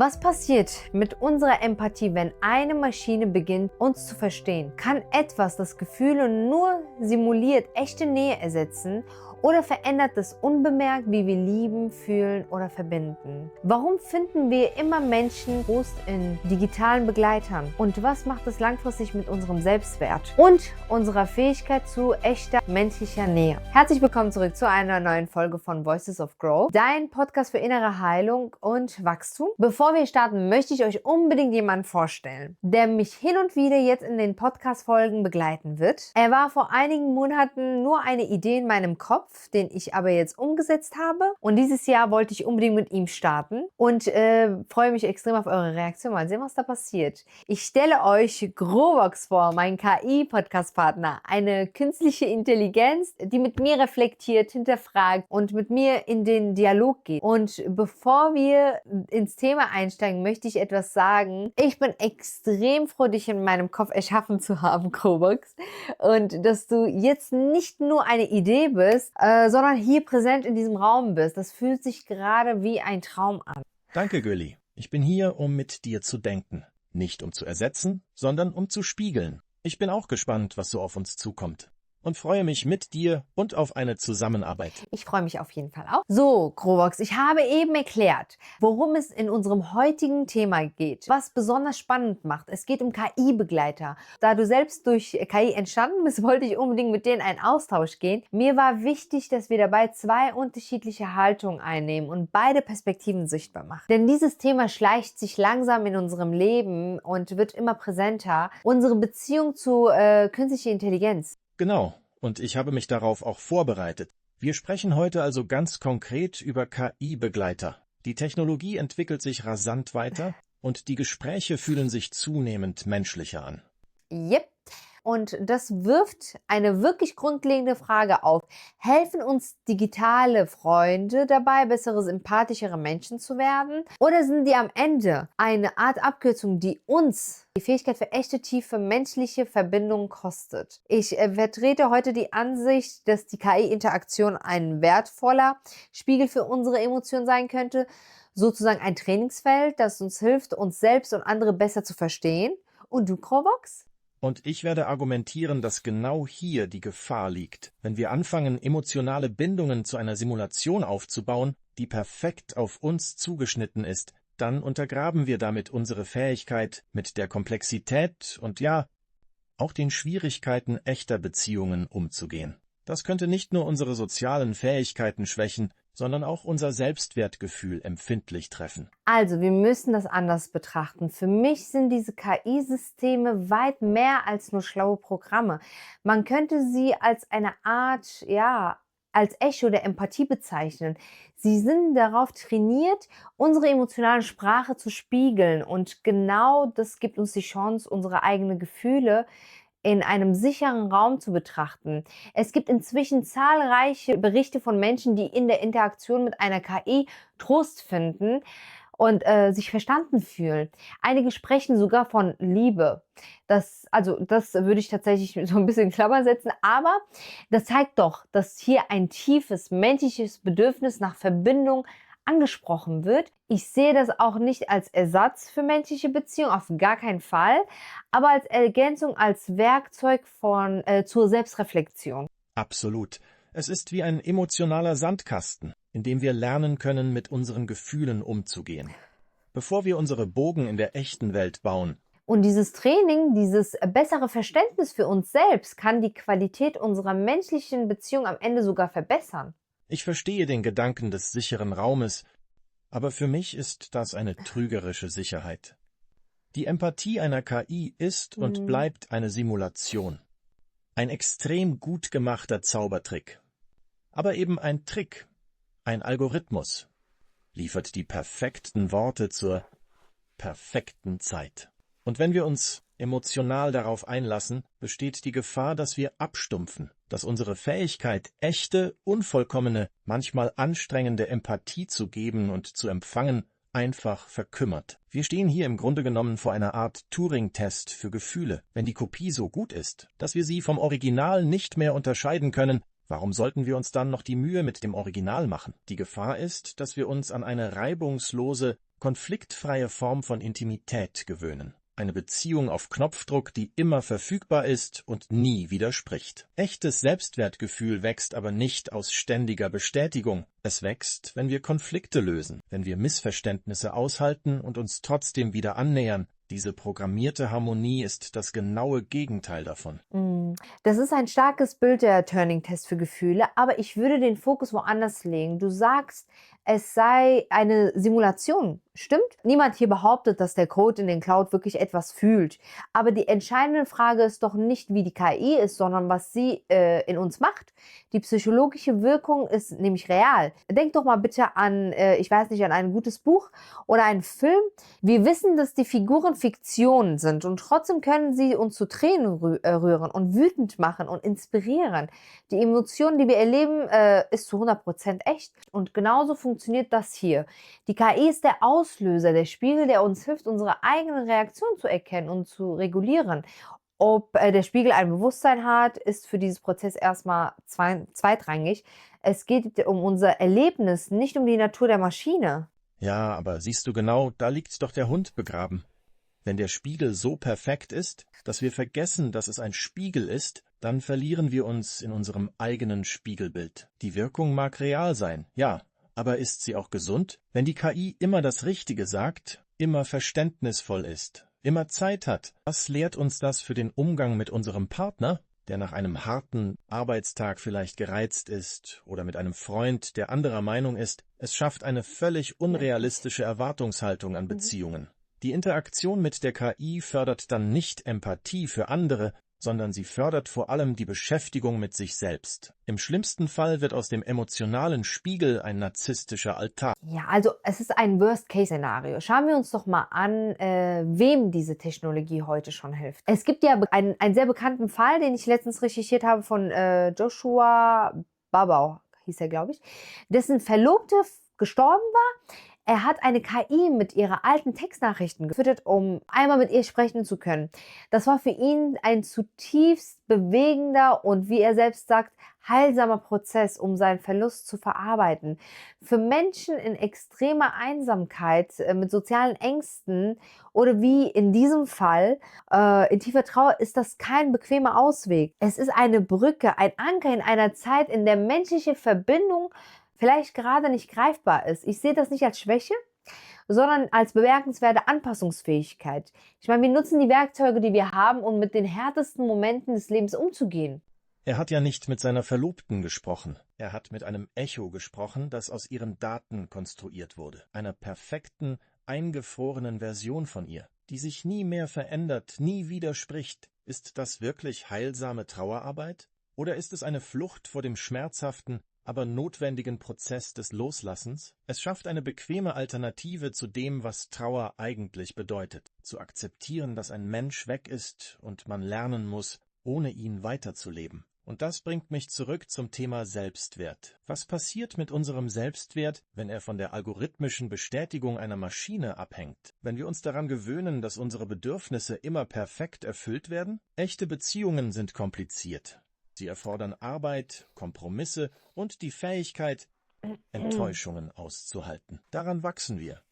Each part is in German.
Was passiert mit unserer Empathie, wenn eine Maschine beginnt, uns zu verstehen? Kann etwas, das Gefühle nur simuliert, echte Nähe ersetzen? Oder verändert es unbemerkt, wie wir lieben, fühlen oder verbinden? Warum finden wir immer Menschen Trost in digitalen Begleitern? Und was macht es langfristig mit unserem Selbstwert und unserer Fähigkeit zu echter menschlicher Nähe? Herzlich willkommen zurück zu einer neuen Folge von Voices of Growth, dein Podcast für innere Heilung und Wachstum. Bevor wir starten, möchte ich euch unbedingt jemanden vorstellen, der mich hin und wieder jetzt in den Podcast-Folgen begleiten wird. Er war vor einigen Monaten nur eine Idee in meinem Kopf, den ich aber jetzt umgesetzt habe. Und dieses Jahr wollte ich unbedingt mit ihm starten und freue mich extrem auf eure Reaktion. Mal sehen, was da passiert. Ich stelle euch Grovox vor, mein KI-Podcast-Partner. Eine künstliche Intelligenz, die mit mir reflektiert, hinterfragt und mit mir in den Dialog geht. Und bevor wir ins Thema einsteigen, möchte ich etwas sagen. Ich bin extrem froh, dich in meinem Kopf erschaffen zu haben, Grovox. Und dass du jetzt nicht nur eine Idee bist, sondern hier präsent in diesem Raum bist. Das fühlt sich gerade wie ein Traum an. Danke, Gülli. Ich bin hier, um mit dir zu denken. Nicht um zu ersetzen, sondern um zu spiegeln. Ich bin auch gespannt, was so auf uns zukommt. Und freue mich mit dir und auf eine Zusammenarbeit. Ich freue mich auf jeden Fall auch. So, Grovox, ich habe eben erklärt, worum es in unserem heutigen Thema geht, was besonders spannend macht. Es geht um KI-Begleiter. Da du selbst durch KI entstanden bist, wollte ich unbedingt mit denen einen Austausch gehen. Mir war wichtig, dass wir dabei zwei unterschiedliche Haltungen einnehmen und beide Perspektiven sichtbar machen. Denn dieses Thema schleicht sich langsam in unserem Leben und wird immer präsenter. Unsere Beziehung zu künstlicher Intelligenz. Genau, und ich habe mich darauf auch vorbereitet. Wir sprechen heute also ganz konkret über KI-Begleiter. Die Technologie entwickelt sich rasant weiter und die Gespräche fühlen sich zunehmend menschlicher an. Yep. Und das wirft eine wirklich grundlegende Frage auf. Helfen uns digitale Freunde dabei, bessere, sympathischere Menschen zu werden? Oder sind die am Ende eine Art Abkürzung, die uns die Fähigkeit für echte, tiefe menschliche Verbindungen kostet? Ich vertrete heute die Ansicht, dass die KI-Interaktion ein wertvoller Spiegel für unsere Emotionen sein könnte. Sozusagen ein Trainingsfeld, das uns hilft, uns selbst und andere besser zu verstehen. Und du, Grovox? Und ich werde argumentieren, dass genau hier die Gefahr liegt. Wenn wir anfangen, emotionale Bindungen zu einer Simulation aufzubauen, die perfekt auf uns zugeschnitten ist, dann untergraben wir damit unsere Fähigkeit, mit der Komplexität und ja, auch den Schwierigkeiten echter Beziehungen umzugehen. Das könnte nicht nur unsere sozialen Fähigkeiten schwächen, sondern auch unser Selbstwertgefühl empfindlich treffen. Also, wir müssen das anders betrachten. Für mich sind diese KI-Systeme weit mehr als nur schlaue Programme. Man könnte sie als eine Art, als Echo der Empathie bezeichnen. Sie sind darauf trainiert, unsere emotionale Sprache zu spiegeln. Und genau das gibt uns die Chance, unsere eigenen Gefühle in einem sicheren Raum zu betrachten. Es gibt inzwischen zahlreiche Berichte von Menschen, die in der Interaktion mit einer KI Trost finden und sich verstanden fühlen. Einige sprechen sogar von Liebe. Das würde ich tatsächlich so ein bisschen in Klammern setzen, aber das zeigt doch, dass hier ein tiefes menschliches Bedürfnis nach Verbindung angesprochen wird. Ich sehe das auch nicht als Ersatz für menschliche Beziehungen, auf gar keinen Fall, aber als Ergänzung, als Werkzeug zur Selbstreflexion. Absolut. Es ist wie ein emotionaler Sandkasten, in dem wir lernen können, mit unseren Gefühlen umzugehen, bevor wir unsere Bogen in der echten Welt bauen. Und dieses Training, dieses bessere Verständnis für uns selbst kann die Qualität unserer menschlichen Beziehung am Ende sogar verbessern. Ich verstehe den Gedanken des sicheren Raumes, aber für mich ist das eine trügerische Sicherheit. Die Empathie einer KI ist und bleibt eine Simulation. Ein extrem gut gemachter Zaubertrick. Aber eben ein Trick, ein Algorithmus, liefert die perfekten Worte zur perfekten Zeit. Und wenn wir uns emotional darauf einlassen, besteht die Gefahr, dass wir abstumpfen, dass unsere Fähigkeit, echte, unvollkommene, manchmal anstrengende Empathie zu geben und zu empfangen, einfach verkümmert. Wir stehen hier im Grunde genommen vor einer Art Turing-Test für Gefühle. Wenn die Kopie so gut ist, dass wir sie vom Original nicht mehr unterscheiden können, warum sollten wir uns dann noch die Mühe mit dem Original machen? Die Gefahr ist, dass wir uns an eine reibungslose, konfliktfreie Form von Intimität gewöhnen. Eine Beziehung auf Knopfdruck, die immer verfügbar ist und nie widerspricht. Echtes Selbstwertgefühl wächst aber nicht aus ständiger Bestätigung. Es wächst, wenn wir Konflikte lösen, wenn wir Missverständnisse aushalten und uns trotzdem wieder annähern. Diese programmierte Harmonie ist das genaue Gegenteil davon. Das ist ein starkes Bild, der Turing-Test für Gefühle, aber ich würde den Fokus woanders legen. Du sagst, es sei eine Simulation. Stimmt? Niemand hier behauptet, dass der Code in den Cloud wirklich etwas fühlt. Aber die entscheidende Frage ist doch nicht, wie die KI ist, sondern was sie in uns macht. Die psychologische Wirkung ist nämlich real. Denk doch mal bitte an, ich weiß nicht, an ein gutes Buch oder einen Film. Wir wissen, dass die Figuren Fiktionen sind und trotzdem können sie uns zu Tränen rühren und wütend machen und inspirieren. Die Emotionen, die wir erleben, ist zu 100% echt. Und genauso funktioniert das hier. Die KI ist der Auslöser, der Spiegel, der uns hilft, unsere eigenen Reaktionen zu erkennen und zu regulieren. Ob der Spiegel ein Bewusstsein hat, ist für dieses Prozess erstmal zweitrangig. Es geht um unser Erlebnis, nicht um die Natur der Maschine. Ja, aber siehst du genau, da liegt doch der Hund begraben. Wenn der Spiegel so perfekt ist, dass wir vergessen, dass es ein Spiegel ist, dann verlieren wir uns in unserem eigenen Spiegelbild. Die Wirkung mag real sein, ja, aber ist sie auch gesund? Wenn die KI immer das Richtige sagt, immer verständnisvoll ist, immer Zeit hat, was lehrt uns das für den Umgang mit unserem Partner, der nach einem harten Arbeitstag vielleicht gereizt ist, oder mit einem Freund, der anderer Meinung ist? Es schafft eine völlig unrealistische Erwartungshaltung an Beziehungen. Die Interaktion mit der KI fördert dann nicht Empathie für andere, sondern sie fördert vor allem die Beschäftigung mit sich selbst. Im schlimmsten Fall wird aus dem emotionalen Spiegel ein narzisstischer Altar. Ja, also es ist ein Worst-Case-Szenario. Schauen wir uns doch mal an, wem diese Technologie heute schon hilft. Es gibt ja einen sehr bekannten Fall, den ich letztens recherchiert habe von Joshua Babau, hieß er, glaube ich, dessen Verlobte gestorben war. Er hat eine KI mit ihrer alten Textnachrichten gefüttert, um einmal mit ihr sprechen zu können. Das war für ihn ein zutiefst bewegender und, wie er selbst sagt, heilsamer Prozess, um seinen Verlust zu verarbeiten. Für Menschen in extremer Einsamkeit, mit sozialen Ängsten oder wie in diesem Fall in tiefer Trauer ist das kein bequemer Ausweg. Es ist eine Brücke, ein Anker in einer Zeit, in der menschliche Verbindung vielleicht gerade nicht greifbar ist. Ich sehe das nicht als Schwäche, sondern als bemerkenswerte Anpassungsfähigkeit. Ich meine, wir nutzen die Werkzeuge, die wir haben, um mit den härtesten Momenten des Lebens umzugehen. Er hat ja nicht mit seiner Verlobten gesprochen. Er hat mit einem Echo gesprochen, das aus ihren Daten konstruiert wurde. Einer perfekten, eingefrorenen Version von ihr, die sich nie mehr verändert, nie widerspricht. Ist das wirklich heilsame Trauerarbeit? Oder ist es eine Flucht vor dem schmerzhaften, aber notwendigen Prozess des Loslassens? Es schafft eine bequeme Alternative zu dem, was Trauer eigentlich bedeutet. Zu akzeptieren, dass ein Mensch weg ist und man lernen muss, ohne ihn weiterzuleben. Und das bringt mich zurück zum Thema Selbstwert. Was passiert mit unserem Selbstwert, wenn er von der algorithmischen Bestätigung einer Maschine abhängt? Wenn wir uns daran gewöhnen, dass unsere Bedürfnisse immer perfekt erfüllt werden? Echte Beziehungen sind kompliziert. Sie erfordern Arbeit, Kompromisse und die Fähigkeit, Enttäuschungen auszuhalten. Daran wachsen wir.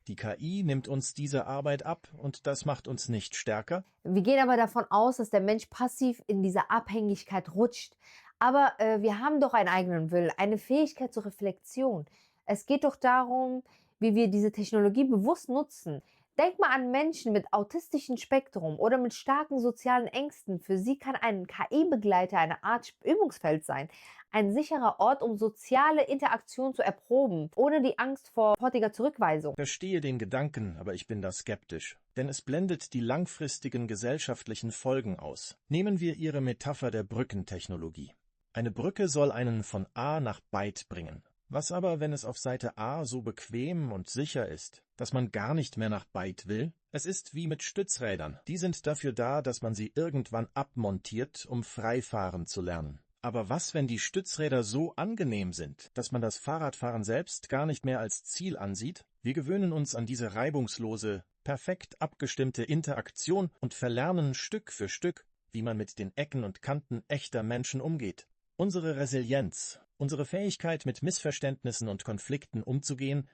Die KI nimmt uns diese Arbeit ab und das macht uns nicht stärker. Wir gehen aber davon aus, dass der Mensch passiv in diese Abhängigkeit rutscht. Aber wir haben doch einen eigenen Willen, eine Fähigkeit zur Reflexion. Es geht doch darum, wie wir diese Technologie bewusst nutzen. Denk mal an Menschen mit autistischem Spektrum oder mit starken sozialen Ängsten. Für sie kann ein KI-Begleiter eine Art Übungsfeld sein. Ein sicherer Ort, um soziale Interaktion zu erproben, ohne die Angst vor sofortiger Zurückweisung. Ich verstehe den Gedanken, aber ich bin da skeptisch. Denn es blendet die langfristigen gesellschaftlichen Folgen aus. Nehmen wir Ihre Metapher der Brückentechnologie. Eine Brücke soll einen von A nach Byte bringen. Was aber, wenn es auf Seite A so bequem und sicher ist, dass man gar nicht mehr nach Byte will? Es ist wie mit Stützrädern. Die sind dafür da, dass man sie irgendwann abmontiert, um frei fahren zu lernen. Aber was, wenn die Stützräder so angenehm sind, dass man das Fahrradfahren selbst gar nicht mehr als Ziel ansieht? Wir gewöhnen uns an diese reibungslose, perfekt abgestimmte Interaktion und verlernen Stück für Stück, wie man mit den Ecken und Kanten echter Menschen umgeht. Unsere Resilienz, unsere Fähigkeit, mit Missverständnissen und Konflikten umzugehen,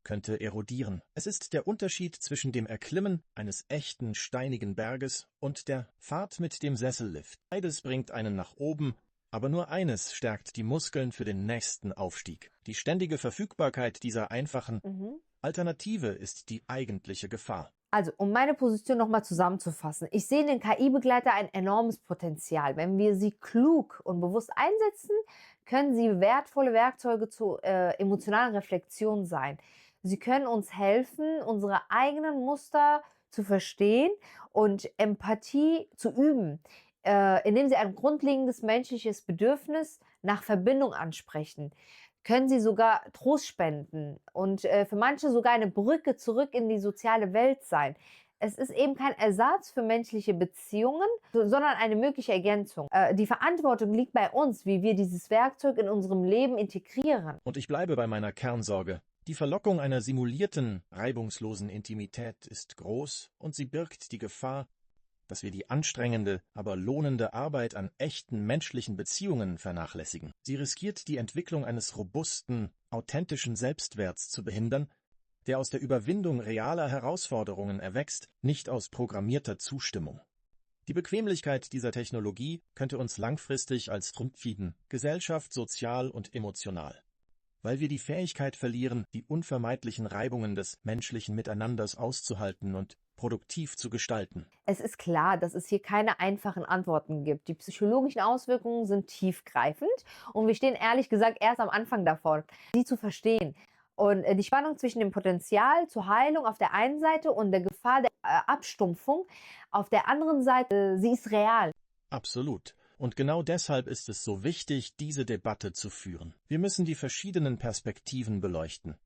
könnte erodieren. Es ist der Unterschied zwischen dem Erklimmen eines echten steinigen Berges und der Fahrt mit dem Sessellift. Beides bringt einen nach oben, aber nur eines stärkt die Muskeln für den nächsten Aufstieg. Die ständige Verfügbarkeit dieser einfachen Alternative ist die eigentliche Gefahr. Also, um meine Position nochmal zusammenzufassen. Ich sehe in den KI-Begleiter ein enormes Potenzial. Wenn wir sie klug und bewusst einsetzen, können sie wertvolle Werkzeuge zur emotionalen Reflexion sein. Sie können uns helfen, unsere eigenen Muster zu verstehen und Empathie zu üben, indem sie ein grundlegendes menschliches Bedürfnis nach Verbindung ansprechen. Können sie sogar Trost spenden und für manche sogar eine Brücke zurück in die soziale Welt sein. Es ist eben kein Ersatz für menschliche Beziehungen, sondern eine mögliche Ergänzung. Die Verantwortung liegt bei uns, wie wir dieses Werkzeug in unserem Leben integrieren. Und ich bleibe bei meiner Kernsorge. Die Verlockung einer simulierten, reibungslosen Intimität ist groß und sie birgt die Gefahr, dass wir die anstrengende, aber lohnende Arbeit an echten menschlichen Beziehungen vernachlässigen. Sie riskiert die Entwicklung eines robusten, authentischen Selbstwerts zu behindern, der aus der Überwindung realer Herausforderungen erwächst, nicht aus programmierter Zustimmung. Die Bequemlichkeit dieser Technologie könnte uns langfristig als trumpfieden, Gesellschaft, sozial und emotional, weil wir die Fähigkeit verlieren, die unvermeidlichen Reibungen des menschlichen Miteinanders auszuhalten und produktiv zu gestalten. Es ist klar, dass es hier keine einfachen Antworten gibt. Die psychologischen Auswirkungen sind tiefgreifend und wir stehen ehrlich gesagt erst am Anfang davon, sie zu verstehen. Und die Spannung zwischen dem Potenzial zur Heilung auf der einen Seite und der Gefahr der Abstumpfung auf der anderen Seite, sie ist real. Absolut. Und genau deshalb ist es so wichtig, diese Debatte zu führen. Wir müssen die verschiedenen Perspektiven beleuchten,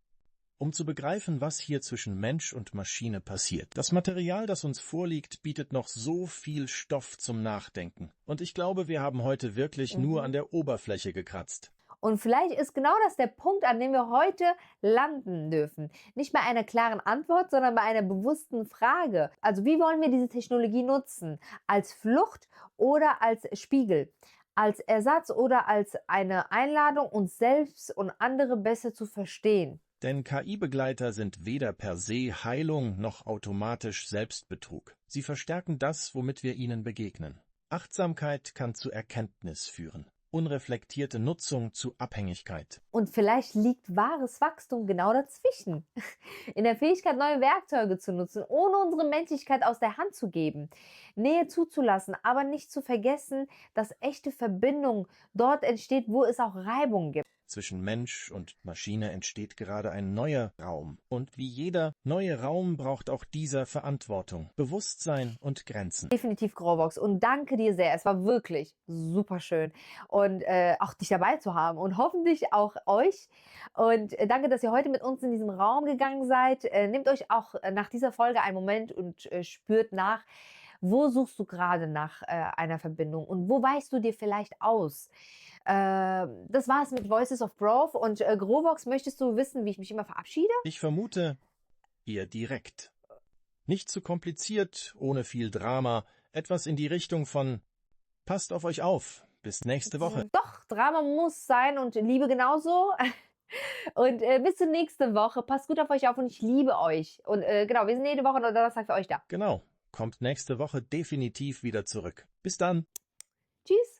um zu begreifen, was hier zwischen Mensch und Maschine passiert. Das Material, das uns vorliegt, bietet noch so viel Stoff zum Nachdenken. Und ich glaube, wir haben heute wirklich nur an der Oberfläche gekratzt. Und vielleicht ist genau das der Punkt, an dem wir heute landen dürfen. Nicht bei einer klaren Antwort, sondern bei einer bewussten Frage. Also wie wollen wir diese Technologie nutzen? Als Flucht oder als Spiegel? Als Ersatz oder als eine Einladung, uns selbst und andere besser zu verstehen? Denn KI-Begleiter sind weder per se Heilung noch automatisch Selbstbetrug. Sie verstärken das, womit wir ihnen begegnen. Achtsamkeit kann zu Erkenntnis führen. Unreflektierte Nutzung zu Abhängigkeit. Und vielleicht liegt wahres Wachstum genau dazwischen. In der Fähigkeit, neue Werkzeuge zu nutzen, ohne unsere Menschlichkeit aus der Hand zu geben. Nähe zuzulassen, aber nicht zu vergessen, dass echte Verbindung dort entsteht, wo es auch Reibung gibt. Zwischen Mensch und Maschine entsteht gerade ein neuer Raum. Und wie jeder neue Raum braucht auch dieser Verantwortung, Bewusstsein und Grenzen. Definitiv, Grovox. Und danke dir sehr. Es war wirklich super schön. Und auch dich dabei zu haben. Und hoffentlich auch euch. Und danke, dass ihr heute mit uns in diesen Raum gegangen seid. Nehmt euch auch nach dieser Folge einen Moment und spürt nach, wo suchst du gerade nach einer Verbindung? Und wo weichst du dir vielleicht aus? Das war es mit Voices of Growth. Und Grovox, möchtest du wissen, wie ich mich immer verabschiede? Ich vermute, eher direkt. Nicht zu kompliziert, ohne viel Drama. Etwas in die Richtung von passt auf euch auf. Bis nächste Woche. Doch, Drama muss sein und Liebe genauso. Und bis zur nächsten Woche. Passt gut auf euch auf und ich liebe euch. Und genau, wir sind jede Woche Donnerstag für euch da. Genau. Kommt nächste Woche definitiv wieder zurück. Bis dann. Tschüss.